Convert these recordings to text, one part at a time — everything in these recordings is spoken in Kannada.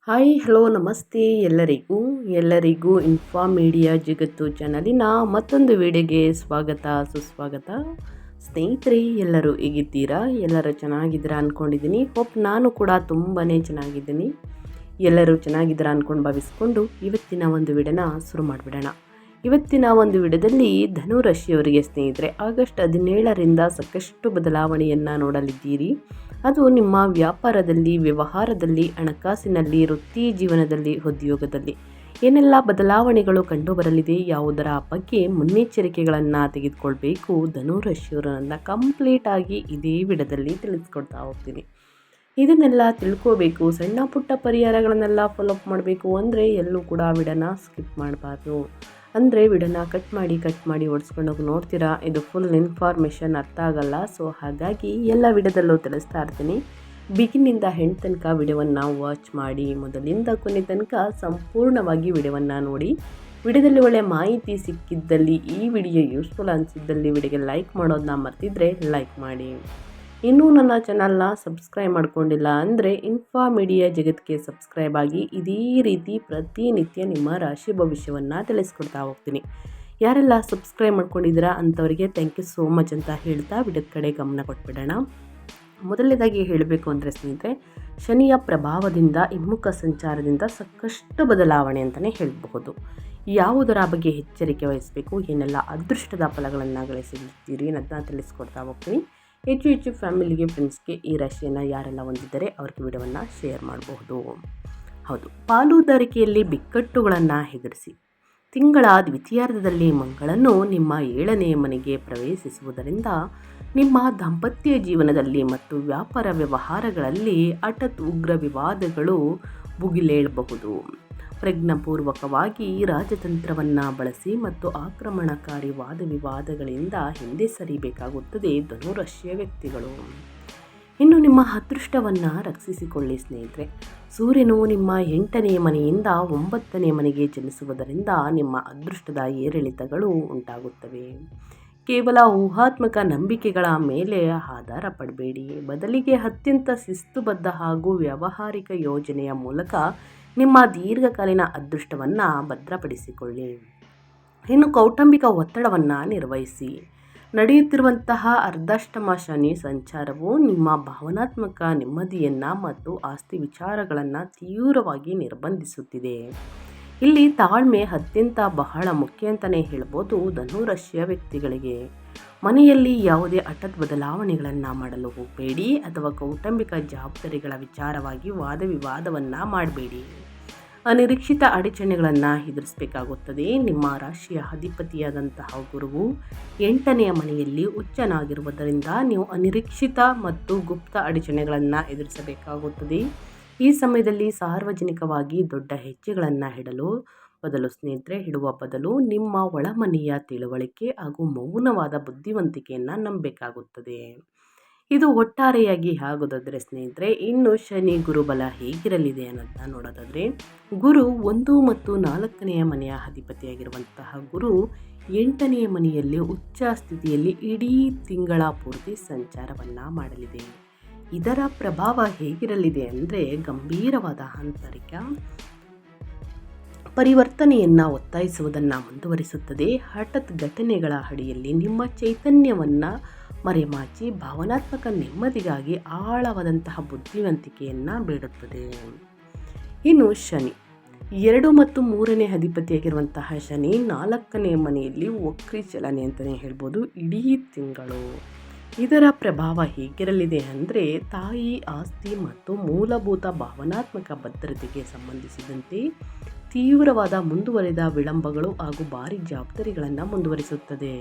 ಹಾಯ್ ಹಲೋ ನಮಸ್ತೆ ಎಲ್ಲರಿಗೂ ಇನ್ಫಾರ್ಮ್ ಮೀಡಿಯಾ ಜಗತ್ತು ಚಾನಲಿನ ಮತ್ತೊಂದು ವಿಡಿಯೋಗೆ ಸ್ವಾಗತ ಸುಸ್ವಾಗತ. ಸ್ನೇಹಿತರೆ, ಎಲ್ಲರೂ ಹೇಗಿದ್ದೀರಾ? ಎಲ್ಲರೂ ಚೆನ್ನಾಗಿದ್ದೀರಾ ಅಂದ್ಕೊಂಡಿದ್ದೀನಿ. ನಾನು ಕೂಡ ತುಂಬಾ ಚೆನ್ನಾಗಿದ್ದೀನಿ. ಎಲ್ಲರೂ ಚೆನ್ನಾಗಿದ್ದೀರಾ ಅಂದ್ಕೊಂಡು ಭಾವಿಸ್ಕೊಂಡು ಇವತ್ತಿನ ಒಂದು ವಿಡಿಯೋನ ಶುರು ಮಾಡಿಬಿಡೋಣ. ಇವತ್ತಿನ ಒಂದು ವಿಡಿಯೋದಲ್ಲಿ ಧನು ರಾಶಿಯವರಿಗೆ ಸ್ನೇಹಿತರೆ ಆಗಸ್ಟ್ 17ರಿಂದ ಸಾಕಷ್ಟು ಬದಲಾವಣೆಯನ್ನು ನೋಡಲಿದ್ದೀರಿ. ಅದು ನಿಮ್ಮ ವ್ಯಾಪಾರದಲ್ಲಿ, ವ್ಯವಹಾರದಲ್ಲಿ, ಹಣಕಾಸಿನಲ್ಲಿ, ವೃತ್ತಿ ಜೀವನದಲ್ಲಿ, ಉದ್ಯೋಗದಲ್ಲಿ ಏನೆಲ್ಲ ಬದಲಾವಣೆಗಳು ಕಂಡುಬರಲಿದೆ, ಯಾವುದರ ಬಗ್ಗೆ ಮುನ್ನೆಚ್ಚರಿಕೆಗಳನ್ನು ತೆಗೆದುಕೊಳ್ಬೇಕು, ಧನು ರಾಶಿಯವರನ್ನು ಕಂಪ್ಲೀಟ್ ಆಗಿ ಇದೇ ವಿಡಿಯೋದಲ್ಲಿ ತಿಳಿಸ್ಕೊಡ್ತಾ ಹೋಗ್ತೀನಿ. ಇದನ್ನೆಲ್ಲ ತಿಳ್ಕೋಬೇಕು, ಸಣ್ಣ ಪುಟ್ಟ ಪರಿಹಾರಗಳನ್ನೆಲ್ಲ ಫಾಲೋಅಪ್ ಮಾಡಬೇಕು ಅಂದರೆ ಎಲ್ಲೂ ಕೂಡ ವಿಡಿಯೋನ ಸ್ಕಿಪ್ ಮಾಡಬಾರ್ದು. ಅಂದರೆ ವಿಡಿಯೋನ ಕಟ್ ಮಾಡಿ ಓಡಿಸ್ಕೊಂಡೋಗಿ ನೋಡ್ತೀರಾ, ಇದು ಫುಲ್ ಇನ್ಫಾರ್ಮೇಷನ್ ಅರ್ಥ ಆಗಲ್ಲ. ಸೊ ಹಾಗಾಗಿ ಎಲ್ಲ ವಿಡಿಯೋದಲ್ಲೂ ತಿಳಿಸ್ತಾ ಇರ್ತೀನಿ. ಬಿಗಿನಿಂದ ಹೆಣ್ಣು ತನಕ ವಿಡಿಯೋವನ್ನು ವಾಚ್ ಮಾಡಿ, ಮೊದಲಿಂದ ಕೊನೆ ತನಕ ಸಂಪೂರ್ಣವಾಗಿ ವಿಡಿಯೋವನ್ನು ನೋಡಿ. ವಿಡಿಯೋದಲ್ಲಿ ಒಳ್ಳೆಯ ಮಾಹಿತಿ ಸಿಕ್ಕಿದ್ದಲ್ಲಿ, ಈ ವಿಡಿಯೋ ಯೂಸ್ಫುಲ್ ಅನಿಸಿದ್ದಲ್ಲಿ ವಿಡಿಯೋಗೆ ಲೈಕ್ ಮಾಡೋದನ್ನ ಮರ್ತಿದ್ರೆ ಲೈಕ್ ಮಾಡಿ. ಇನ್ನೂ ನನ್ನ ಚಾನಲ್ನ ಸಬ್ಸ್ಕ್ರೈಬ್ ಮಾಡ್ಕೊಂಡಿಲ್ಲ ಅಂದರೆ ಇನ್ಫಾರ್ಮ್ ಮೀಡಿಯಾ ಜಗತ್ತಿಗೆ ಸಬ್ಸ್ಕ್ರೈಬ್ ಆಗಿ ಇದೇ ರೀತಿ ಪ್ರತಿನಿತ್ಯ ನಿಮ್ಮ ರಾಶಿ ಭವಿಷ್ಯವನ್ನು ತಿಳಿಸ್ಕೊಡ್ತಾ ಹೋಗ್ತೀನಿ. ಯಾರೆಲ್ಲ ಸಬ್ಸ್ಕ್ರೈಬ್ ಮಾಡ್ಕೊಂಡಿದ್ದೀರಾ ಅಂಥವರಿಗೆ ಥ್ಯಾಂಕ್ ಯು ಸೋ ಮಚ್ ಅಂತ ಹೇಳ್ತಾ ವಿಡಿಯೋದ ಕಡೆ ಗಮನ ಕೊಟ್ಬಿಡೋಣ. ಮೊದಲನೇದಾಗಿ ಹೇಳಬೇಕು ಅಂದರೆ ಸ್ನೇಹಿತರೆ, ಶನಿಯ ಪ್ರಭಾವದಿಂದ ಹಿಮ್ಮುಖ ಸಂಚಾರದಿಂದ ಸಾಕಷ್ಟು ಬದಲಾವಣೆ ಅಂತಲೇ ಹೇಳಬಹುದು. ಯಾವುದರ ಬಗ್ಗೆ ಎಚ್ಚರಿಕೆ ವಹಿಸಬೇಕು, ಏನೆಲ್ಲ ಅದೃಷ್ಟದ ಫಲಗಳನ್ನು ಗಳಿಸಿರ್ತೀರಿ ಅನ್ನೋದನ್ನ ತಿಳಿಸ್ಕೊಡ್ತಾ ಹೋಗ್ತೀನಿ. ಹೆಚ್ಚು ಫ್ಯಾಮಿಲಿಗೆ, ಫ್ರೆಂಡ್ಸ್ಗೆ ಈ ರಾಶಿಯನ್ನು ಯಾರೆಲ್ಲ ಹೊಂದಿದ್ದಾರೆ ಅವ್ರಿಗೆ ವಿಡಿಯೋವನ್ನು ಶೇರ್ ಮಾಡಬಹುದು. ಹೌದು, ಪಾಲುದಾರಿಕೆಯಲ್ಲಿ ಬಿಕ್ಕಟ್ಟುಗಳನ್ನು ಎದುರಿಸಿ. ತಿಂಗಳ ದ್ವಿತೀಯಾರ್ಧದಲ್ಲಿ ಮಂಗಳನು ನಿಮ್ಮ 7ನೇ ಮನೆಗೆ ಪ್ರವೇಶಿಸುವುದರಿಂದ ನಿಮ್ಮ ದಾಂಪತ್ಯ ಜೀವನದಲ್ಲಿ ಮತ್ತು ವ್ಯಾಪಾರ ವ್ಯವಹಾರಗಳಲ್ಲಿ ಹಠಾತ್ ಉಗ್ರ ವಿವಾದಗಳು ಭುಗಿಲೇಳಬಹುದು. ಪ್ರಜ್ಞಾಪೂರ್ವಕವಾಗಿ ರಾಜತಂತ್ರವನ್ನು ಬಳಸಿ ಮತ್ತು ಆಕ್ರಮಣಕಾರಿ ವಾದ ವಿವಾದಗಳಿಂದ ಹಿಂದೆ ಸರಿಬೇಕಾಗುತ್ತದೆ ಧನು ರಾಶಿಯ ವ್ಯಕ್ತಿಗಳು. ಇನ್ನು ನಿಮ್ಮ ಅದೃಷ್ಟವನ್ನು ರಕ್ಷಿಸಿಕೊಳ್ಳಿ ಸ್ನೇಹಿತರೆ. ಸೂರ್ಯನು ನಿಮ್ಮ 8ನೇ ಮನೆಯಿಂದ 9ನೇ ಮನೆಗೆ ಚಲಿಸುವುದರಿಂದ ನಿಮ್ಮ ಅದೃಷ್ಟದ ಏರಿಳಿತಗಳು ಉಂಟಾಗುತ್ತವೆ. ಕೇವಲ ಊಹಾತ್ಮಕ ನಂಬಿಕೆಗಳ ಮೇಲೆ ಆಧಾರ ಪಡಬೇಡಿ, ಬದಲಿಗೆ ಅತ್ಯಂತ ಶಿಸ್ತುಬದ್ಧ ಹಾಗೂ ವ್ಯಾವಹಾರಿಕ ಯೋಜನೆಯ ಮೂಲಕ ನಿಮ್ಮ ದೀರ್ಘಕಾಲೀನ ಅದೃಷ್ಟವನ್ನು ಭದ್ರಪಡಿಸಿಕೊಳ್ಳಿ. ಇನ್ನು ಕೌಟುಂಬಿಕ ಒತ್ತಡವನ್ನು ನಿರ್ವಹಿಸಿ. ನಡೆಯುತ್ತಿರುವಂತಹ ಅರ್ಧಾಷ್ಟಮ ಶನಿ ಸಂಚಾರವು ನಿಮ್ಮ ಭಾವನಾತ್ಮಕ ನೆಮ್ಮದಿಯನ್ನು ಮತ್ತು ಆಸ್ತಿ ವಿಚಾರಗಳನ್ನು ತೀವ್ರವಾಗಿ ನಿರ್ಬಂಧಿಸುತ್ತಿದೆ. ಇಲ್ಲಿ ತಾಳ್ಮೆ ಅತ್ಯಂತ ಬಹಳ ಮುಖ್ಯ ಅಂತಲೇ ಹೇಳ್ಬೋದು ಧನು ರಾಶಿಯ ವ್ಯಕ್ತಿಗಳಿಗೆ. ಮನೆಯಲ್ಲಿ ಯಾವುದೇ ಹಠಾತ್ ಬದಲಾವಣೆಗಳನ್ನು ಮಾಡಲು ಹೋಗಬೇಡಿ ಅಥವಾ ಕೌಟುಂಬಿಕ ಜವಾಬ್ದಾರಿಗಳ ವಿಚಾರವಾಗಿ ವಾದ ವಿವಾದವನ್ನು ಮಾಡಬೇಡಿ. ಅನಿರೀಕ್ಷಿತ ಅಡಚಣೆಗಳನ್ನು ಎದುರಿಸಬೇಕಾಗುತ್ತದೆ. ನಿಮ್ಮ ರಾಶಿಯ ಅಧಿಪತಿಯಾದಂತಹ ಗುರುವು 8ನೇ ಮನೆಯಲ್ಲಿ ಉಚ್ಚನಾಗಿರುವುದರಿಂದ ನೀವು ಅನಿರೀಕ್ಷಿತ ಮತ್ತು ಗುಪ್ತ ಅಡಚಣೆಗಳನ್ನು ಎದುರಿಸಬೇಕಾಗುತ್ತದೆ. ಈ ಸಮಯದಲ್ಲಿ ಸಾರ್ವಜನಿಕವಾಗಿ ದೊಡ್ಡ ಹೆಜ್ಜೆಗಳನ್ನು ಇಡುವ ಬದಲು ನಿಮ್ಮ ಒಳಮನೆಯ ತಿಳುವಳಿಕೆ ಹಾಗೂ ಮೌನವಾದ ಬುದ್ಧಿವಂತಿಕೆಯನ್ನು ನಂಬಬೇಕಾಗುತ್ತದೆ. ಇದು ಒಟ್ಟಾರೆಯಾಗಿ ಆಗೋದಾದರೆ ಸ್ನೇಹಿತರೆ, ಇನ್ನು ಶನಿ ಗುರುಬಲ ಹೇಗಿರಲಿದೆ ಅನ್ನೋದನ್ನ ನೋಡೋದಾದರೆ, ಗುರು 1 ಮತ್ತು 4ನೇ ಮನೆಯ ಅಧಿಪತಿಯಾಗಿರುವಂತಹ ಗುರು 8ನೇ ಮನೆಯಲ್ಲಿ ಉಚ್ಚ ಸ್ಥಿತಿಯಲ್ಲಿ ಇಡೀ ತಿಂಗಳ ಪೂರ್ತಿ ಸಂಚಾರವನ್ನು ಮಾಡಲಿದೆ. ಇದರ ಪ್ರಭಾವ ಹೇಗಿರಲಿದೆ ಅಂದರೆ, ಗಂಭೀರವಾದ ಆಂತರಿಕ ಪರಿವರ್ತನೆಯನ್ನು ಒತ್ತಾಯಿಸುವುದನ್ನು ಮುಂದುವರಿಸುತ್ತದೆ. ಹಠಾತ್ ಘಟನೆಗಳ ಅಡಿಯಲ್ಲಿ ನಿಮ್ಮ ಚೈತನ್ಯವನ್ನು ಮರೆಮಾಚಿ ಭಾವನಾತ್ಮಕ ನೆಮ್ಮದಿಗಾಗಿ ಆಳವಾದಂತಹ ಬುದ್ಧಿವಂತಿಕೆಯನ್ನು ಬೇಡುತ್ತದೆ. ಇನ್ನು ಶನಿ 2 ಮತ್ತು 3ನೇ ಅಧಿಪತಿಯಾಗಿರುವಂತಹ ಶನಿ 4ನೇ ಮನೆಯಲ್ಲಿ ವಕ್ರಿ ಚಲನೆ ಅಂತಲೇ ಹೇಳ್ಬೋದು ಇಡೀ ತಿಂಗಳು. ಇದರ ಪ್ರಭಾವ ಹೇಗಿರಲಿದೆ ಅಂದರೆ, ತಾಯಿ ಆಸ್ತಿ ಮತ್ತು ಮೂಲಭೂತ ಭಾವನಾತ್ಮಕ ಭದ್ರತೆಗೆ ಸಂಬಂಧಿಸಿದಂತೆ ತೀವ್ರವಾದ ಮುಂದುವರಿದ ವಿಳಂಬಗಳು ಹಾಗೂ ಭಾರಿ ಜವಾಬ್ದಾರಿಗಳನ್ನು ಮುಂದುವರಿಸುತ್ತದೆ.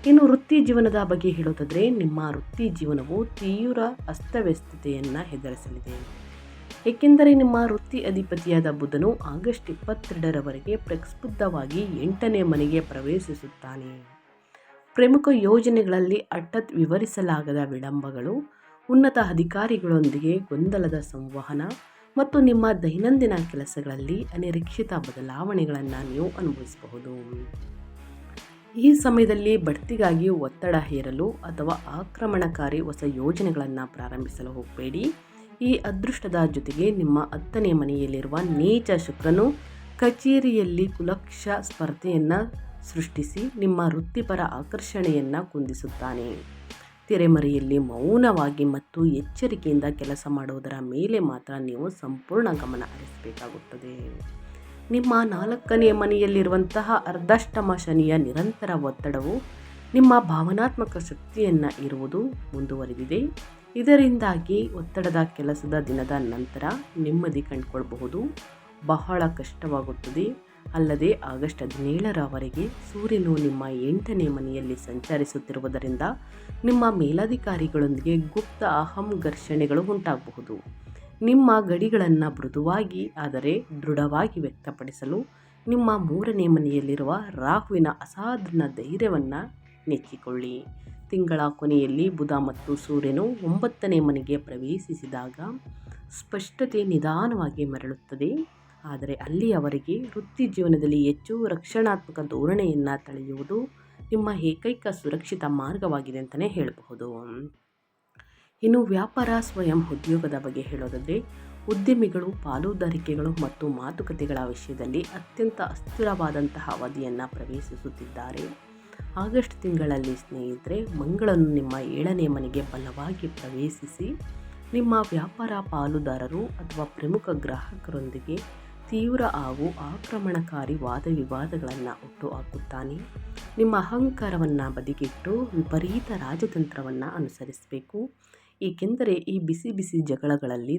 ಇನ್ನು ವೃತ್ತಿ ಜೀವನದ ಬಗ್ಗೆ ಹೇಳೋದಾದರೆ, ನಿಮ್ಮ ವೃತ್ತಿ ಜೀವನವು ತೀವ್ರ ಅಸ್ತವ್ಯಸ್ತತೆಯನ್ನು ಎದುರಿಸಲಿದೆ. ಏಕೆಂದರೆ ನಿಮ್ಮ ವೃತ್ತಿ ಅಧಿಪತಿಯಾದ ಬುಧನು ಆಗಸ್ಟ್ 22ರವರೆಗೆ ಪ್ರಕ್ಷುಬ್ಧವಾಗಿ 8ನೇ ಮನೆಗೆ ಪ್ರವೇಶಿಸುತ್ತಾನೆ. ಪ್ರಮುಖ ಯೋಜನೆಗಳಲ್ಲಿ ಹಠಾತ್ ವಿವರಿಸಲಾಗದ ವಿಳಂಬಗಳು, ಉನ್ನತ ಅಧಿಕಾರಿಗಳೊಂದಿಗೆ ಗೊಂದಲದ ಸಂವಹನ ಮತ್ತು ನಿಮ್ಮ ದೈನಂದಿನ ಕೆಲಸಗಳಲ್ಲಿ ಅನಿರೀಕ್ಷಿತ ಬದಲಾವಣೆಗಳನ್ನು ನೀವು ಅನುಭವಿಸಬಹುದು. ಈ ಸಮಯದಲ್ಲಿ ಬಡ್ತಿಗಾಗಿ ಒತ್ತಡ ಹೇರಲು ಅಥವಾ ಆಕ್ರಮಣಕಾರಿ ಹೊಸ ಯೋಜನೆಗಳನ್ನು ಪ್ರಾರಂಭಿಸಲು ಹೋಗಬೇಡಿ. ಈ ಅದೃಷ್ಟದ ಜೊತೆಗೆ ನಿಮ್ಮ 10ನೇ ಮನೆಯಲ್ಲಿರುವ ನೀಚ ಶುಕ್ರನು ಕಚೇರಿಯಲ್ಲಿ ಕುಲಕ್ಷ ಸ್ಪರ್ಧೆಯನ್ನು ಸೃಷ್ಟಿಸಿ ನಿಮ್ಮ ವೃತ್ತಿಪರ ಆಕರ್ಷಣೆಯನ್ನು ಕುಂದಿಸುತ್ತಾನೆ. ತೆರೆಮರೆಯಲ್ಲಿ ಮೌನವಾಗಿ ಮತ್ತು ಎಚ್ಚರಿಕೆಯಿಂದ ಕೆಲಸ ಮಾಡುವುದರ ಮೇಲೆ ಮಾತ್ರ ನೀವು ಸಂಪೂರ್ಣ ಗಮನ ಹರಿಸಬೇಕಾಗುತ್ತದೆ. ನಿಮ್ಮ 4ನೇ ಮನೆಯಲ್ಲಿರುವಂತಹ ಅರ್ಧಾಷ್ಟಮ ಶನಿಯ ನಿರಂತರ ಒತ್ತಡವು ನಿಮ್ಮ ಭಾವನಾತ್ಮಕ ಶಕ್ತಿಯನ್ನು ಇರುವುದು ಮುಂದುವರೆದಿದೆ. ಇದರಿಂದಾಗಿ ಒತ್ತಡದ ಕೆಲಸದ ದಿನದ ನಂತರ ನೆಮ್ಮದಿ ಕಂಡುಕೊಳ್ಳಬಹುದು. ಬಹಳ ಕಷ್ಟವಾಗುತ್ತದೆ. ಅಲ್ಲದೆ ಆಗಸ್ಟ್ 17ರವರೆಗೆ ಸೂರ್ಯನು ನಿಮ್ಮ 8ನೇ ಮನೆಯಲ್ಲಿ ಸಂಚರಿಸುತ್ತಿರುವುದರಿಂದ ನಿಮ್ಮ ಮೇಲಧಿಕಾರಿಗಳೊಂದಿಗೆ ಗುಪ್ತ ಅಹಂ ಘರ್ಷಣೆಗಳು ಉಂಟಾಗಬಹುದು. ನಿಮ್ಮ ಗಡಿಗಳನ್ನು ಮೃದುವಾಗಿ ಆದರೆ ದೃಢವಾಗಿ ವ್ಯಕ್ತಪಡಿಸಲು ನಿಮ್ಮ 3ನೇ ಮನೆಯಲ್ಲಿರುವ ರಾಹುವಿನ ಅಸಾಧಾರಣ ಧೈರ್ಯವನ್ನು ನೆಚ್ಚಿಕೊಳ್ಳಿ. ತಿಂಗಳ ಕೊನೆಯಲ್ಲಿ ಬುಧ ಮತ್ತು ಸೂರ್ಯನು 9ನೇ ಮನೆಗೆ ಪ್ರವೇಶಿಸಿದಾಗ ಸ್ಪಷ್ಟತೆ ನಿಧಾನವಾಗಿ ಮರಳುತ್ತದೆ. ಆದರೆ ಅಲ್ಲಿಯವರೆಗೆ ವೃತ್ತಿ ಜೀವನದಲ್ಲಿ ಹೆಚ್ಚು ರಕ್ಷಣಾತ್ಮಕ ಧೋರಣೆಯನ್ನು ತಳೆಯುವುದು ನಿಮ್ಮ ಏಕೈಕ ಸುರಕ್ಷಿತ ಮಾರ್ಗವಾಗಿದೆ ಅಂತಲೇ ಹೇಳಬಹುದು. ಇನ್ನು ವ್ಯಾಪಾರ ಸ್ವಯಂ ಉದ್ಯೋಗದ ಬಗ್ಗೆ ಹೇಳೋದಾದರೆ ಉದ್ಯಮಿಗಳು ಪಾಲುದಾರಿಕೆಗಳು ಮತ್ತು ಮಾತುಕತೆಗಳ ವಿಷಯದಲ್ಲಿ ಅತ್ಯಂತ ಅಸ್ಥಿರವಾದಂತಹ ಅವಧಿಯನ್ನು ಪ್ರವೇಶಿಸುತ್ತಿದ್ದಾರೆ. ಆಗಸ್ಟ್ ತಿಂಗಳಲ್ಲಿ ಸ್ನೇಹಿತರೆ, ಮಂಗಳನು ನಿಮ್ಮ 7ನೇ ಮನೆಗೆ ಬಲವಾಗಿ ಪ್ರವೇಶಿಸಿ ನಿಮ್ಮ ವ್ಯಾಪಾರ ಪಾಲುದಾರರು ಅಥವಾ ಪ್ರಮುಖ ಗ್ರಾಹಕರೊಂದಿಗೆ ತೀವ್ರ ಹಾಗೂ ಆಕ್ರಮಣಕಾರಿ ವಾದ ವಿವಾದಗಳನ್ನು ಹುಟ್ಟುಹಾಕುತ್ತಾನೆ. ನಿಮ್ಮ ಅಹಂಕಾರವನ್ನು ಬದಿಗಿಟ್ಟು ವಿಪರೀತ ರಾಜತಂತ್ರವನ್ನು ಅನುಸರಿಸಬೇಕು. ಏಕೆಂದರೆ ಈ ಬಿಸಿ ಜಗಳಗಳಲ್ಲಿ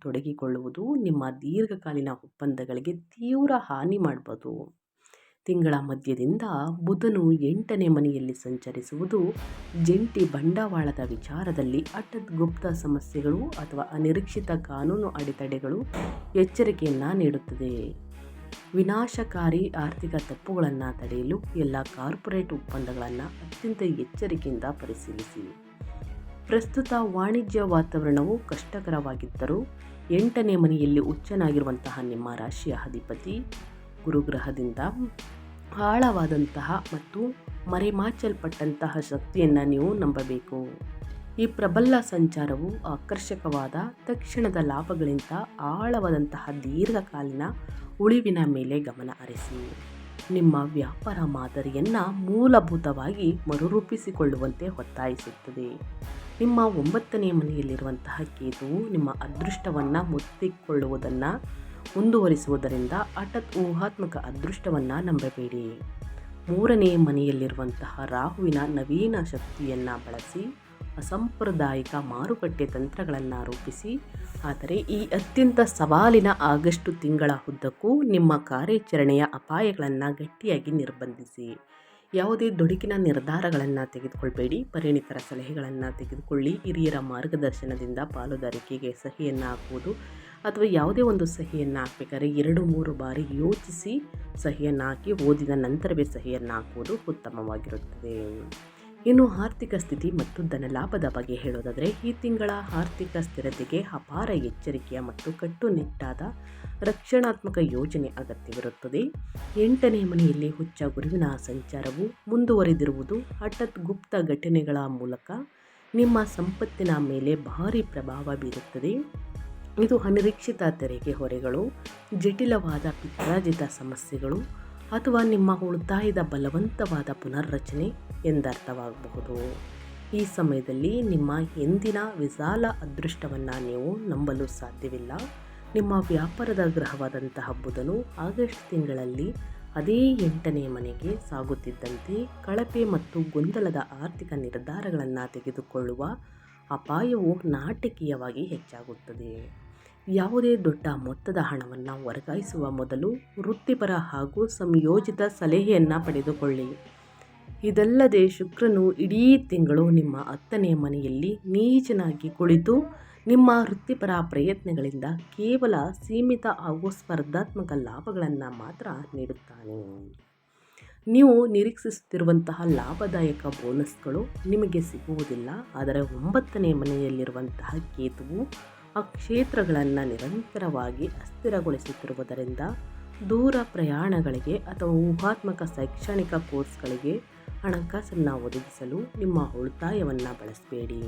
ತೊಡಗಿಕೊಳ್ಳುವುದು ನಿಮ್ಮ ದೀರ್ಘಕಾಲೀನ ಒಪ್ಪಂದಗಳಿಗೆ ತೀವ್ರ ಹಾನಿ ಮಾಡಬಹುದು. ತಿಂಗಳ ಮಧ್ಯದಿಂದ ಬುಧನು 8ನೇ ಮನೆಯಲ್ಲಿ ಸಂಚರಿಸುವುದು ಜಂಟಿ ಬಂಡವಾಳದ ವಿಚಾರದಲ್ಲಿ ಹಠಾತ್ ಗುಪ್ತ ಸಮಸ್ಯೆಗಳು ಅಥವಾ ಅನಿರೀಕ್ಷಿತ ಕಾನೂನು ಅಡೆತಡೆಗಳು ಎಚ್ಚರಿಕೆಯನ್ನು ನೀಡುತ್ತದೆ. ವಿನಾಶಕಾರಿ ಆರ್ಥಿಕ ತಪ್ಪುಗಳನ್ನು ತಡೆಯಲು ಎಲ್ಲ ಕಾರ್ಪೊರೇಟ್ ಒಪ್ಪಂದಗಳನ್ನು ಅತ್ಯಂತ ಎಚ್ಚರಿಕೆಯಿಂದ ಪರಿಶೀಲಿಸಿ. ಪ್ರಸ್ತುತ ವಾಣಿಜ್ಯ ವಾತಾವರಣವು ಕಷ್ಟಕರವಾಗಿದ್ದರೂ 8ನೇ ಮನೆಯಲ್ಲಿ ಉಚ್ಚನಾಗಿರುವಂತಹ ನಿಮ್ಮ ರಾಶಿಯ ಅಧಿಪತಿ ಗುರುಗ್ರಹದಿಂದ ಆಳವಾದಂತಹ ಮತ್ತು ಮರೆಮಾಚಲ್ಪಟ್ಟಂತಹ ಶಕ್ತಿಯನ್ನು ನೀವು ನಂಬಬೇಕು. ಈ ಪ್ರಬಲ ಸಂಚಾರವು ಆಕರ್ಷಕವಾದ ತಕ್ಷಣದ ಲಾಭಗಳಿಂದ ಆಳವಾದಂತಹ ದೀರ್ಘಕಾಲೀನ ಉಳಿವಿನ ಮೇಲೆ ಗಮನ ಹರಿಸಿ ನಿಮ್ಮ ವ್ಯಾಪಾರ ಮಾದರಿಯನ್ನು ಮೂಲಭೂತವಾಗಿ ಮರುರೂಪಿಸಿಕೊಳ್ಳುವಂತೆ ಒತ್ತಾಯಿಸುತ್ತದೆ. ನಿಮ್ಮ 9ನೇ ಮನೆಯಲ್ಲಿರುವಂತಹ ಕೇತುವು ನಿಮ್ಮ ಅದೃಷ್ಟವನ್ನು ಮುತ್ತಿಕೊಳ್ಳುವುದನ್ನು ಮುಂದುವರಿಸುವುದರಿಂದ ಹಠಾತ್ ಊಹಾತ್ಮಕ ಅದೃಷ್ಟವನ್ನು ನಂಬಬೇಡಿ. 3ನೇ ಮನೆಯಲ್ಲಿರುವಂತಹ ರಾಹುವಿನ ನವೀನ ಶಕ್ತಿಯನ್ನು ಬಳಸಿ ಅಸಾಂಪ್ರದಾಯಿಕ ಮಾರುಕಟ್ಟೆ ತಂತ್ರಗಳನ್ನು ರೂಪಿಸಿ. ಆದರೆ ಈ ಅತ್ಯಂತ ಸವಾಲಿನ ಆಗಸ್ಟ್ ತಿಂಗಳ ಉದ್ದಕ್ಕೂ ನಿಮ್ಮ ಕಾರ್ಯಾಚರಣೆಯ ಅಪಾಯಗಳನ್ನು ಗಟ್ಟಿಯಾಗಿ ನಿರ್ಬಂಧಿಸಿ. ಯಾವುದೇ ದುಡುಕಿನ ನಿರ್ಧಾರಗಳನ್ನು ತೆಗೆದುಕೊಳ್ಬೇಡಿ. ಪರಿಣಿತರ ಸಲಹೆಗಳನ್ನು ತೆಗೆದುಕೊಳ್ಳಿ. ಹಿರಿಯರ ಮಾರ್ಗದರ್ಶನದಿಂದ ಪಾಲುದಾರಿಕೆಗೆ ಸಹಿಯನ್ನು ಹಾಕುವುದು ಅಥವಾ ಯಾವುದೇ ಒಂದು ಸಹಿಯನ್ನು ಹಾಕಬೇಕಾದ್ರೆ 2-3 ಬಾರಿ ಯೋಚಿಸಿ ಸಹಿಯನ್ನು ಹಾಕಿ ಓದಿದ ನಂತರವೇ ಸಹಿಯನ್ನು ಹಾಕುವುದು ಉತ್ತಮವಾಗಿರುತ್ತದೆ. ಇನ್ನು ಆರ್ಥಿಕ ಸ್ಥಿತಿ ಮತ್ತು ಧನಲಾಭದ ಬಗ್ಗೆ ಹೇಳೋದಾದರೆ ಈ ತಿಂಗಳ ಆರ್ಥಿಕ ಸ್ಥಿರತೆಗೆ ಅಪಾರ ಎಚ್ಚರಿಕೆಯ ಮತ್ತು ಕಟ್ಟುನಿಟ್ಟಾದ ರಕ್ಷಣಾತ್ಮಕ ಯೋಜನೆ ಅಗತ್ಯವಿರುತ್ತದೆ. 8ನೇ ಮನೆಯಲ್ಲಿ ಹುಚ್ಚ ಗುರುವಿನ ಸಂಚಾರವು ಮುಂದುವರೆದಿರುವುದು ಹಠಾತ್ ಗುಪ್ತ ಘಟನೆಗಳ ಮೂಲಕ ನಿಮ್ಮ ಸಂಪತ್ತಿನ ಮೇಲೆ ಭಾರಿ ಪ್ರಭಾವ ಬೀರುತ್ತದೆ. ಇದು ಅನಿರೀಕ್ಷಿತ ತೆರಿಗೆ ಹೊರೆಗಳು, ಜಟಿಲವಾದ ಪಿತ್ರಾರ್ಜಿತ ಸಮಸ್ಯೆಗಳು ಅಥವಾ ನಿಮ್ಮ ಉಳಿತಾಯದ ಬಲವಂತವಾದ ಪುನರ್ರಚನೆ ಎಂದರ್ಥವಾಗಬಹುದು. ಈ ಸಮಯದಲ್ಲಿ ನಿಮ್ಮ ಎಂದಿನ ವಿಶಾಲ ಅದೃಷ್ಟವನ್ನು ನೀವು ನಂಬಲು ಸಾಧ್ಯವಿಲ್ಲ. ನಿಮ್ಮ ವ್ಯಾಪಾರದ ಗ್ರಹವಾದಂತಹ ಬುಧನು ಆಗಸ್ಟ್ ತಿಂಗಳಲ್ಲಿ ಅದೇ 8ನೇ ಮನೆಗೆ ಸಾಗುತ್ತಿದ್ದಂತೆ ಕಳಪೆ ಮತ್ತು ಗೊಂದಲದ ಆರ್ಥಿಕ ನಿರ್ಧಾರಗಳನ್ನು ತೆಗೆದುಕೊಳ್ಳುವ ಅಪಾಯವು ನಾಟಕೀಯವಾಗಿ ಹೆಚ್ಚಾಗುತ್ತದೆ. ಯಾವುದೇ ದೊಡ್ಡ ಮೊತ್ತದ ಹಣವನ್ನು ವರ್ಗಾಯಿಸುವ ಮೊದಲು ವೃತ್ತಿಪರ ಹಾಗೂ ಸಂಯೋಜಿತ ಸಲಹೆಯನ್ನು ಪಡೆದುಕೊಳ್ಳಿ. ಇದಲ್ಲದೆ ಶುಕ್ರನು ಇಡೀ ತಿಂಗಳು ನಿಮ್ಮ 10ನೇ ಮನೆಯಲ್ಲಿ ನೀಚನಾಗಿ ಕುಳಿತು ನಿಮ್ಮ ವೃತ್ತಿಪರ ಪ್ರಯತ್ನಗಳಿಂದ ಕೇವಲ ಸೀಮಿತ ಹಾಗೂ ಸ್ಪರ್ಧಾತ್ಮಕ ಲಾಭಗಳನ್ನು ಮಾತ್ರ ನೀಡುತ್ತಾನೆ. ನೀವು ನಿರೀಕ್ಷಿಸುತ್ತಿರುವಂತಹ ಲಾಭದಾಯಕ ಬೋನಸ್ಗಳು ನಿಮಗೆ ಸಿಗುವುದಿಲ್ಲ. ಆದರೆ 9ನೇ ಮನೆಯಲ್ಲಿರುವಂತಹ ಕೇತುವು ಆ ಕ್ಷೇತ್ರಗಳನ್ನು ನಿರಂತರವಾಗಿ ಅಸ್ಥಿರಗೊಳಿಸುತ್ತಿರುವುದರಿಂದ ದೂರ ಪ್ರಯಾಣಗಳಿಗೆ ಅಥವಾ ಊಹಾತ್ಮಕ ಶೈಕ್ಷಣಿಕ ಕೋರ್ಸ್ಗಳಿಗೆ ಹಣಕಾಸನ್ನು ಒದಗಿಸಲು ನಿಮ್ಮ ಉಳಿತಾಯವನ್ನು ಬಳಸಬೇಡಿ.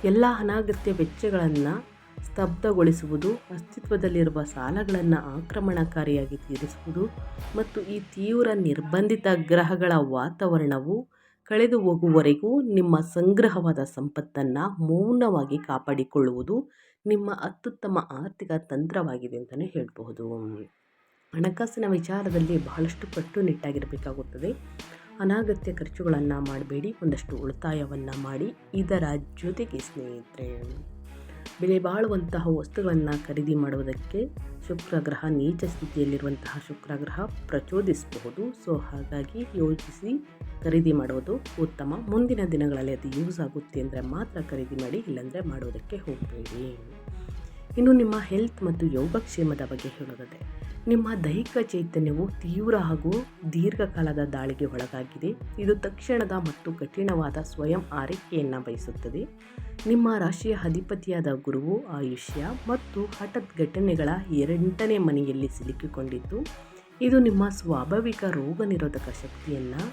ಎಲ್ಲ ಅನಗತ್ಯ ವೆಚ್ಚಗಳನ್ನು ಸ್ತಬ್ಧಗೊಳಿಸುವುದು, ಅಸ್ತಿತ್ವದಲ್ಲಿರುವ ಸಾಲಗಳನ್ನು ಆಕ್ರಮಣಕಾರಿಯಾಗಿ ತೀರಿಸುವುದು ಮತ್ತು ಈ ತೀವ್ರ ನಿರ್ಬಂಧಿತ ಗ್ರಹಗಳ ವಾತಾವರಣವು ಕಳೆದು ಹೋಗುವವರೆಗೂ ನಿಮ್ಮ ಸಂಗ್ರಹವಾದ ಸಂಪತ್ತನ್ನು ಮೌನವಾಗಿ ಕಾಪಾಡಿಕೊಳ್ಳುವುದು ನಿಮ್ಮ ಅತ್ಯುತ್ತಮ ಆರ್ಥಿಕ ತಂತ್ರವಾಗಿದೆ ಅಂತಲೇ ಹೇಳಬಹುದು. ಹಣಕಾಸಿನ ವಿಚಾರದಲ್ಲಿ ಬಹಳಷ್ಟು ಕಟ್ಟುನಿಟ್ಟಾಗಿರಬೇಕಾಗುತ್ತದೆ. ಅನಗತ್ಯ ಖರ್ಚುಗಳನ್ನು ಮಾಡಬೇಡಿ, ಒಂದಷ್ಟು ಉಳಿತಾಯವನ್ನು ಮಾಡಿ. ಇದರ ಜೊತೆಗೆ ಸ್ನೇಹಿತರೆ, ಬೆಲೆ ಬಾಳುವಂತಹ ವಸ್ತುಗಳನ್ನು ಖರೀದಿ ಮಾಡುವುದಕ್ಕೆ ಶುಕ್ರಗ್ರಹ ನೀಚ ಸ್ಥಿತಿಯಲ್ಲಿರುವಂತಹ ಶುಕ್ರಗ್ರಹ ಪ್ರಚೋದಿಸಬಹುದು. ಹಾಗಾಗಿ ಯೋಚಿಸಿ ಖರೀದಿ ಮಾಡುವುದು ಉತ್ತಮ. ಮುಂದಿನ ದಿನಗಳಲ್ಲಿ ಅದು ಯೂಸ್ ಆಗುತ್ತೆ ಅಂದರೆ ಮಾತ್ರ ಖರೀದಿ ಮಾಡಿ, ಇಲ್ಲಾಂದರೆ ಮಾಡುವುದಕ್ಕೆ ಹೋಗಬೇಡಿ. ಇನ್ನು ನಿಮ್ಮ ಹೆಲ್ತ್ ಮತ್ತು ಯೋಗಕ್ಷೇಮದ ಬಗ್ಗೆ ಹೇಳೋದಾದರೆ, ನಿಮ್ಮ ದೈಹಿಕ ಚೈತನ್ಯವು ತೀವ್ರ ಹಾಗೂ ದೀರ್ಘಕಾಲದ ದಾಳಿಗೆ ಒಳಗಾಗಿದೆ. ಇದು ತಕ್ಷಣದ ಮತ್ತು ಕಠಿಣವಾದ ಸ್ವಯಂ ಆರೈಕೆಯನ್ನು ಬಯಸುತ್ತದೆ. ನಿಮ್ಮ ರಾಶಿಯ ಅಧಿಪತಿಯಾದ ಗುರುವು ಆಯುಷ್ಯ ಮತ್ತು ಹಠಾತ್ ಘಟನೆಗಳ 8ನೇ ಮನೆಯಲ್ಲಿ ಸಿಲುಕಿಕೊಂಡಿದ್ದು, ಇದು ನಿಮ್ಮ ಸ್ವಾಭಾವಿಕ ರೋಗ ನಿರೋಧಕ ಶಕ್ತಿಯನ್ನು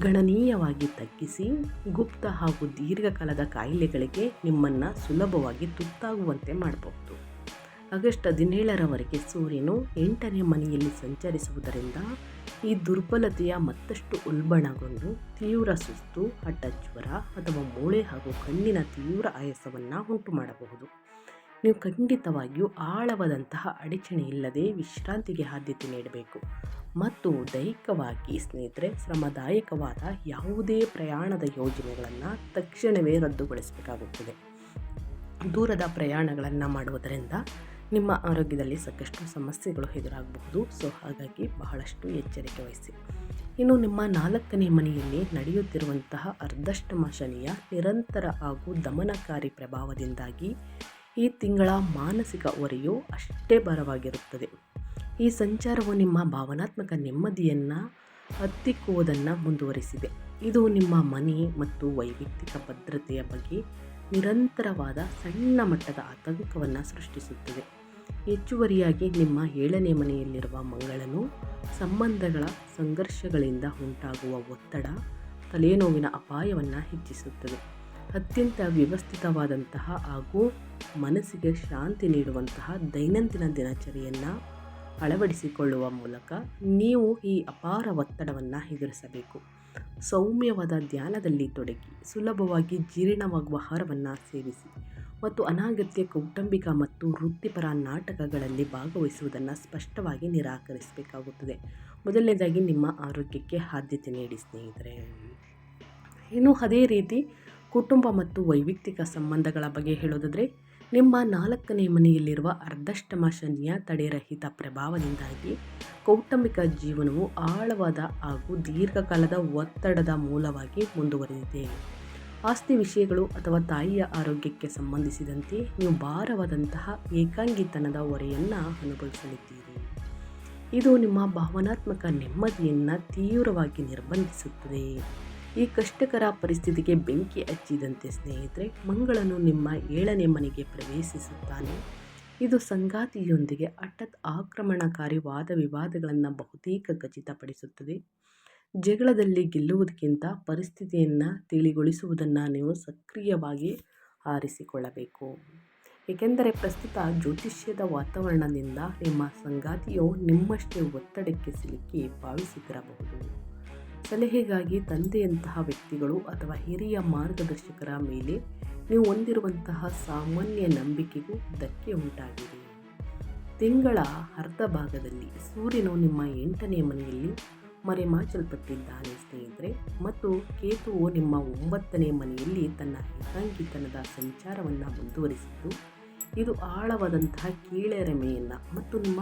ಗಣನೀಯವಾಗಿ ತಗ್ಗಿಸಿ ಗುಪ್ತ ಹಾಗೂ ದೀರ್ಘಕಾಲದ ಕಾಯಿಲೆಗಳಿಗೆ ನಿಮ್ಮನ್ನು ಸುಲಭವಾಗಿ ತುತ್ತಾಗುವಂತೆ ಮಾಡಬಹುದು. ಆಗಸ್ಟ್ 17ರವರೆಗೆ ಸೂರ್ಯನು 8ನೇ ಮನೆಯಲ್ಲಿ ಸಂಚರಿಸುವುದರಿಂದ ಈ ದುರ್ಬಲತೆಯ ಮತ್ತಷ್ಟು ಉಲ್ಬಣಗೊಂಡು ತೀವ್ರ ಸುಸ್ತು, ಜ್ವರ ಅಥವಾ ಮೂಳೆ ಹಾಗೂ ಕಣ್ಣಿನ ತೀವ್ರ ಆಯಾಸವನ್ನು ಉಂಟು ಮಾಡಬಹುದು. ನೀವು ಖಂಡಿತವಾಗಿಯೂ ಆಳವಾದಂತಹ ಅಡಚಣೆ ಇಲ್ಲದೆ ವಿಶ್ರಾಂತಿಗೆ ಆದ್ಯತೆ ನೀಡಬೇಕು ಮತ್ತು ದೈಹಿಕವಾಗಿ ಸ್ನೇಹಿತರೆ, ಶ್ರಮದಾಯಕವಾದ ಯಾವುದೇ ಪ್ರಯಾಣದ ಯೋಜನೆಗಳನ್ನು ತಕ್ಷಣವೇ ರದ್ದುಗೊಳಿಸಬೇಕಾಗುತ್ತದೆ. ದೂರದ ಪ್ರಯಾಣಗಳನ್ನು ಮಾಡುವುದರಿಂದ ನಿಮ್ಮ ಆರೋಗ್ಯದಲ್ಲಿ ಸಾಕಷ್ಟು ಸಮಸ್ಯೆಗಳು ಎದುರಾಗಬಹುದು. ಹಾಗಾಗಿ ಬಹಳಷ್ಟು ಎಚ್ಚರಿಕೆ ವಹಿಸಿ. ಇನ್ನು ನಿಮ್ಮ 4ನೇ ಮನೆಯಲ್ಲಿ ನಡೆಯುತ್ತಿರುವಂತಹ ಅರ್ಧಷ್ಟಮ ಶನಿಯ ನಿರಂತರ ಹಾಗೂ ದಮನಕಾರಿ ಪ್ರಭಾವದಿಂದಾಗಿ ಈ ತಿಂಗಳ ಮಾನಸಿಕ ಹೊರೆಯು ಅಷ್ಟೇ ಭಾರವಾಗಿರುತ್ತದೆ. ಈ ಸಂಚಾರವು ನಿಮ್ಮ ಭಾವನಾತ್ಮಕ ನೆಮ್ಮದಿಯನ್ನು ಹತ್ತಿಕ್ಕುವುದನ್ನು ಮುಂದುವರಿಸಿದೆ. ಇದು ನಿಮ್ಮ ಮನೆ ಮತ್ತು ವೈಯಕ್ತಿಕ ಭದ್ರತೆಯ ಬಗ್ಗೆ ನಿರಂತರವಾದ ಸಣ್ಣ ಮಟ್ಟದ ಆತಂಕವನ್ನು ಸೃಷ್ಟಿಸುತ್ತದೆ. ಹೆಚ್ಚುವರಿಯಾಗಿ ನಿಮ್ಮ 7ನೇ ಮನೆಯಲ್ಲಿರುವ ಮಂಗಳನು ಸಂಬಂಧಗಳ ಸಂಘರ್ಷಗಳಿಂದ ಉಂಟಾಗುವ ಒತ್ತಡ, ತಲೆನೋವಿನ ಅಪಾಯವನ್ನು ಹೆಚ್ಚಿಸುತ್ತದೆ. ಅತ್ಯಂತ ವ್ಯವಸ್ಥಿತವಾದಂತಹ ಹಾಗೂ ಮನಸ್ಸಿಗೆ ಶಾಂತಿ ನೀಡುವಂತಹ ದೈನಂದಿನ ದಿನಚರಿಯನ್ನು ಅಳವಡಿಸಿಕೊಳ್ಳುವ ಮೂಲಕ ನೀವು ಈ ಅಪಾರ ಒತ್ತಡವನ್ನು ಎದುರಿಸಬೇಕು. ಸೌಮ್ಯವಾದ ಧ್ಯಾನದಲ್ಲಿ ತೊಡಗಿ, ಸುಲಭವಾಗಿ ಜೀರ್ಣವಾಗುವ ಆಹಾರವನ್ನು ಸೇವಿಸಿ ಮತ್ತು ಅನಗತ್ಯ ಕೌಟುಂಬಿಕ ಮತ್ತು ವೃತ್ತಿಪರ ನಾಟಕಗಳಲ್ಲಿ ಭಾಗವಹಿಸುವುದನ್ನು ಸ್ಪಷ್ಟವಾಗಿ ನಿರಾಕರಿಸಬೇಕಾಗುತ್ತದೆ. ಮೊದಲನೇದಾಗಿ ನಿಮ್ಮ ಆರೋಗ್ಯಕ್ಕೆ ಆದ್ಯತೆ ನೀಡಿ ಸ್ನೇಹಿತರೆ. ಇನ್ನು ಅದೇ ರೀತಿ ಕುಟುಂಬ ಮತ್ತು ವೈಯಕ್ತಿಕ ಸಂಬಂಧಗಳ ಬಗ್ಗೆ ಹೇಳೋದಾದರೆ, ನಿಮ್ಮ 4ನೇ ಮನೆಯಲ್ಲಿರುವ ಅರ್ಧಷ್ಟಮ ಶನಿಯ ತಡೆರಹಿತ ಪ್ರಭಾವದಿಂದಾಗಿ ಕೌಟುಂಬಿಕ ಜೀವನವು ಆಳವಾದ ಹಾಗೂ ದೀರ್ಘಕಾಲದ ಒತ್ತಡದ ಮೂಲವಾಗಿ ಮುಂದುವರೆದಿದೆ. ಆಸ್ತಿ ವಿಷಯಗಳು ಅಥವಾ ತಾಯಿಯ ಆರೋಗ್ಯಕ್ಕೆ ಸಂಬಂಧಿಸಿದಂತೆ ನೀವು ಭಾರವಾದಂತಹ ಏಕಾಂಗಿತನದ ಹೊರೆಯನ್ನು ಅನುಭವಿಸಲಿದ್ದೀರಿ. ಇದು ನಿಮ್ಮ ಭಾವನಾತ್ಮಕ ನೆಮ್ಮದಿಯನ್ನು ತೀವ್ರವಾಗಿ ನಿರ್ಬಂಧಿಸುತ್ತದೆ. ಈ ಕಷ್ಟಕರ ಪರಿಸ್ಥಿತಿಗೆ ಬೆಂಕಿ ಹಚ್ಚಿದಂತೆ ಸ್ನೇಹಿತರೆ, ಮಂಗಳನು ನಿಮ್ಮ 7ನೇ ಮನೆಗೆ ಪ್ರವೇಶಿಸುತ್ತಾನೆ. ಇದು ಸಂಗಾತಿಯೊಂದಿಗೆ ಹಠಾತ್ ಆಕ್ರಮಣಕಾರಿ ವಾದ ವಿವಾದಗಳನ್ನು ಬಹುತೇಕ ಖಚಿತಪಡಿಸುತ್ತದೆ. ಜಗಳದಲ್ಲಿ ಗೆಲ್ಲುವುದಕ್ಕಿಂತ ಪರಿಸ್ಥಿತಿಯನ್ನು ತಿಳಿಗೊಳಿಸುವುದನ್ನು ನೀವು ಸಕ್ರಿಯವಾಗಿ ಆರಿಸಿಕೊಳ್ಳಬೇಕು. ಏಕೆಂದರೆ ಪ್ರಸ್ತುತ ಜ್ಯೋತಿಷ್ಯದ ವಾತಾವರಣದಿಂದ ನಿಮ್ಮ ಸಂಗಾತಿಯು ನಿಮ್ಮಷ್ಟೇ ಒತ್ತಡಕ್ಕೆ ಸಿಲುಕಿ ಭಾವಿಸುತ್ತಿರಬಹುದು. ಸಲಹೆಗಾಗಿ ತಂದೆಯಂತಹ ವ್ಯಕ್ತಿಗಳು ಅಥವಾ ಹಿರಿಯ ಮಾರ್ಗದರ್ಶಕರ ಮೇಲೆ ನೀವು ಹೊಂದಿರುವಂತಹ ಸಾಮಾನ್ಯ ನಂಬಿಕೆಗೂ ಧಕ್ಕೆ ಉಂಟಾಗಿದೆ. ತಿಂಗಳ ಅರ್ಧ ಭಾಗದಲ್ಲಿ ಸೂರ್ಯನು ನಿಮ್ಮ 8ನೇ ಮನೆಯಲ್ಲಿ ಮರೆಮಾಚಲ್ಪಟ್ಟಿದ್ದಾನೆ ಸ್ನೇಹಿತರೆ, ಮತ್ತು ಕೇತುವು ನಿಮ್ಮ 9ನೇ ಮನೆಯಲ್ಲಿ ತನ್ನ ಏಕಾಂಗಿತನದ ಸಂಚಾರವನ್ನು ಮುಂದುವರಿಸಿದ್ದು, ಇದು ಆಳವಾದಂತಹ ಕೀಳರಿಮೆಯನ್ನು ಮತ್ತು ನಿಮ್ಮ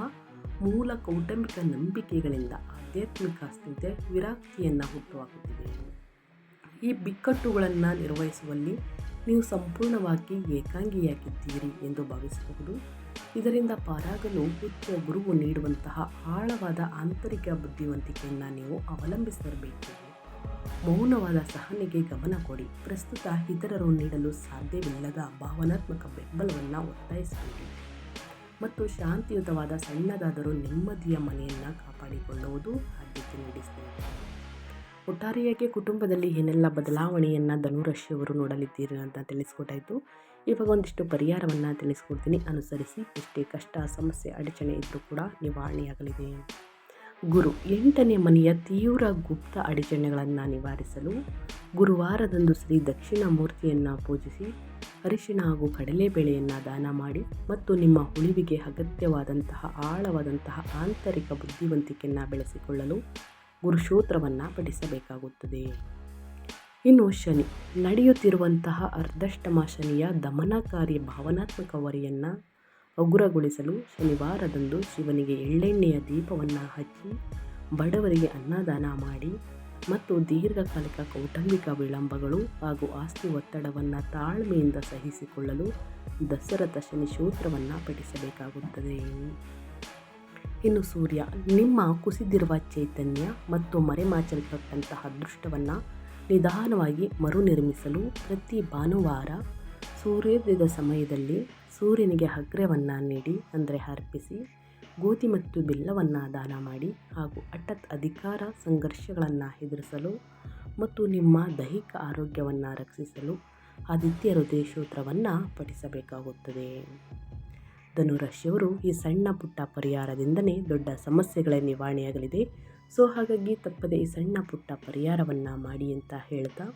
ಮೂಲ ಕೌಟುಂಬಿಕ ನಂಬಿಕೆಗಳಿಂದ ಆಧ್ಯಾತ್ಮಿಕ ಸ್ಥಿತಿ ವಿರಕ್ತಿಯನ್ನು ಹುಟ್ಟುಹಾಕುತ್ತಿದೆ. ಈ ಬಿಕ್ಕಟ್ಟುಗಳನ್ನು ನಿರ್ವಹಿಸುವಲ್ಲಿ ನೀವು ಸಂಪೂರ್ಣವಾಗಿ ಏಕಾಂಗಿಯಾಗಿದ್ದೀರಿ ಎಂದು ಭಾವಿಸಬಹುದು. ಇದರಿಂದ ಪಾರಾಗಲು ಉಚ್ಚ ಗುರುವು ನೀಡುವಂತಹ ಆಳವಾದ ಆಂತರಿಕ ಬುದ್ಧಿವಂತಿಕೆಯನ್ನು ನೀವು ಅವಲಂಬಿಸಿರಬೇಕು. ಮೌನವಾದ ಸಹನೆಗೆ ಗಮನ ಕೊಡಿ. ಪ್ರಸ್ತುತ ಇತರರು ನೀಡಲು ಸಾಧ್ಯವಿಲ್ಲದ ಭಾವನಾತ್ಮಕ ಬೆಂಬಲವನ್ನು ಒತ್ತಾಯಿಸಬೇಡಿ ಮತ್ತು ಶಾಂತಿಯುತವಾದ ಸಣ್ಣದಾದರೂ ನೆಮ್ಮದಿಯ ಮನೆಯನ್ನು ಕಾಪಾಡಿಕೊಳ್ಳುವುದು ಆದ್ಯತೆ ನೀಡಿದೆ. ಒಟ್ಟಾರೆಯಾಗಿ ಕುಟುಂಬದಲ್ಲಿ ಏನೆಲ್ಲ ಬದಲಾವಣೆಯನ್ನು ಧನುರಾಶಿಯವರು ನೋಡಲಿದ್ದೀರಿ ಅಂತ ತಿಳಿಸ್ಕೊಟ್ಟಾಯಿತು. ಇವಾಗ ಒಂದಿಷ್ಟು ಪರಿಹಾರವನ್ನು ತಿಳಿಸ್ಕೊಡ್ತೀನಿ, ಅನುಸರಿಸಿ. ಎಷ್ಟೇ ಕಷ್ಟ, ಸಮಸ್ಯೆ, ಅಡಚಣೆ ಇದ್ದರೂ ಕೂಡ ನಿವಾರಣೆಯಾಗಲಿದೆ. ಗುರು 8ನೇ ಮನೆಯ ತೀವ್ರ ಗುಪ್ತ ಅಡಚಣೆಗಳನ್ನು ನಿವಾರಿಸಲು ಗುರುವಾರದಂದು ಶ್ರೀ ದಕ್ಷಿಣಾಮೂರ್ತಿಯನ್ನು ಪೂಜಿಸಿ ಅರಿಶಿಣ ಹಾಗೂ ಕಡಲೆಬೇಳೆಯನ್ನು ದಾನ ಮಾಡಿ ಮತ್ತು ನಿಮ್ಮ ಉಳಿವಿಗೆ ಅಗತ್ಯವಾದಂತಹ ಆಳವಾದಂತಹ ಆಂತರಿಕ ಬುದ್ಧಿವಂತಿಕೆಯನ್ನು ಬೆಳೆಸಿಕೊಳ್ಳಲು ಗುರುಶೋತ್ರವನ್ನು ಪಠಿಸಬೇಕಾಗುತ್ತದೆ. ಇನ್ನು ಶನಿ ನಡೆಯುತ್ತಿರುವಂತಹ ಅರ್ಧಷ್ಟಮ ಶನಿಯ ದಮನಕಾರಿ ಭಾವನಾತ್ಮಕ ಹೊರೆಯನ್ನು ಹಗುರಗೊಳಿಸಲು ಶನಿವಾರದಂದು ಶಿವನಿಗೆ ಎಳ್ಳೆಣ್ಣೆಯ ದೀಪವನ್ನು ಹಚ್ಚಿ ಬಡವರಿಗೆ ಅನ್ನದಾನ ಮಾಡಿ ಮತ್ತು ದೀರ್ಘಕಾಲಿಕ ಕೌಟುಂಬಿಕ ವಿಳಂಬಗಳು ಹಾಗೂ ಆಸ್ತಿ ಒತ್ತಡವನ್ನು ತಾಳ್ಮೆಯಿಂದ ಸಹಿಸಿಕೊಳ್ಳಲು ದಶರಥ ಶನಿ ಸ್ತೋತ್ರವನ್ನು ಪಠಿಸಬೇಕಾಗುತ್ತದೆ. ಇನ್ನು ಸೂರ್ಯ ನಿಮ್ಮ ಕುಸಿದಿರುವ ಚೈತನ್ಯ ಮತ್ತು ಮರೆಮಾಚಲ್ಪಟ್ಟಂತಹ ಅದೃಷ್ಟವನ್ನು ನಿಧಾನವಾಗಿ ಮರುನಿರ್ಮಿಸಲು ಪ್ರತಿ ಭಾನುವಾರ ಸೂರ್ಯೋದಯದ ಸಮಯದಲ್ಲಿ ಸೂರ್ಯನಿಗೆ ಅರ್ಘ್ಯವನ್ನು ನೀಡಿ ಅಂದರೆ ಅರ್ಪಿಸಿ ಗೋಧಿ ಮತ್ತು ಬೆಲ್ಲವನ್ನು ದಾನ ಮಾಡಿ ಹಾಗೂ ಹಠಾತ್ ಅಧಿಕಾರ ಸಂಘರ್ಷಗಳನ್ನು ಎದುರಿಸಲು ಮತ್ತು ನಿಮ್ಮ ದೈಹಿಕ ಆರೋಗ್ಯವನ್ನು ರಕ್ಷಿಸಲು ಆದಿತ್ಯ ಹೃದಯ ಸ್ತೋತ್ರವನ್ನು ಪಠಿಸಬೇಕಾಗುತ್ತದೆ. ಧನುರಾಶಿಯವರು ಈ ಸಣ್ಣ ಪುಟ್ಟ ಪರಿಹಾರದಿಂದನೇ ದೊಡ್ಡ ಸಮಸ್ಯೆಗಳ ನಿವಾರಣೆಯಾಗಲಿದೆ. ಸೊ ಹಾಗಾಗಿ ತಪ್ಪದೆ ಈ ಸಣ್ಣ ಪುಟ್ಟ ಪರಿಹಾರವನ್ನು ಮಾಡಿ ಅಂತ ಹೇಳ್ತಾ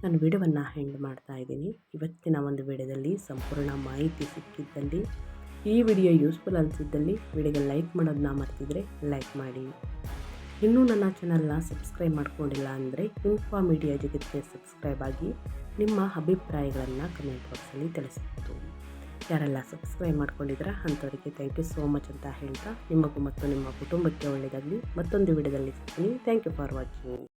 ನಾನು ವಿಡಿಯೋವನ್ನು ಎಂಡ್ ಮಾಡ್ತಾ ಇದ್ದೀನಿ. ಇವತ್ತಿನ ಒಂದು ವಿಡಿಯೋದಲ್ಲಿ ಸಂಪೂರ್ಣ ಮಾಹಿತಿ ಸಿಕ್ಕಿದ್ದಲ್ಲಿ, ಈ ವಿಡಿಯೋ ಯೂಸ್ಫುಲ್ ಅನಿಸಿದ್ದಲ್ಲಿ ವಿಡಿಯೋಗೆ ಲೈಕ್ ಮಾಡೋದನ್ನ ಮರ್ತಿದ್ರೆ ಲೈಕ್ ಮಾಡಿ. ಇನ್ನೂ ನನ್ನ ಚಾನಲ್ನ ಸಬ್ಸ್ಕ್ರೈಬ್ ಮಾಡ್ಕೊಂಡಿಲ್ಲ ಅಂದರೆ ಇನ್ಫಾ ಮೀಡಿಯಾ ಜಗತ್ತಿಗೆ ಸಬ್ಸ್ಕ್ರೈಬ್ ಆಗಿ ನಿಮ್ಮ ಅಭಿಪ್ರಾಯಗಳನ್ನು ಕಮೆಂಟ್ ಬಾಕ್ಸಲ್ಲಿ ತಿಳಿಸ್ಬೋದು. ಯಾರೆಲ್ಲ ಸಬ್ಸ್ಕ್ರೈಬ್ ಮಾಡ್ಕೊಂಡಿದ್ರೆ ಅಂಥವರಿಗೆ ಥ್ಯಾಂಕ್ ಯು ಸೋ ಮಚ್ ಅಂತ ಹೇಳ್ತಾ ನಿಮಗೂ ಮತ್ತು ನಿಮ್ಮ ಕುಟುಂಬಕ್ಕೆ ಒಳ್ಳೆಯದಾಗಲಿ. ಮತ್ತೊಂದು ವಿಡಿಯೋದಲ್ಲಿ ಸಿಗ್ತೀನಿ. Thank you for watching.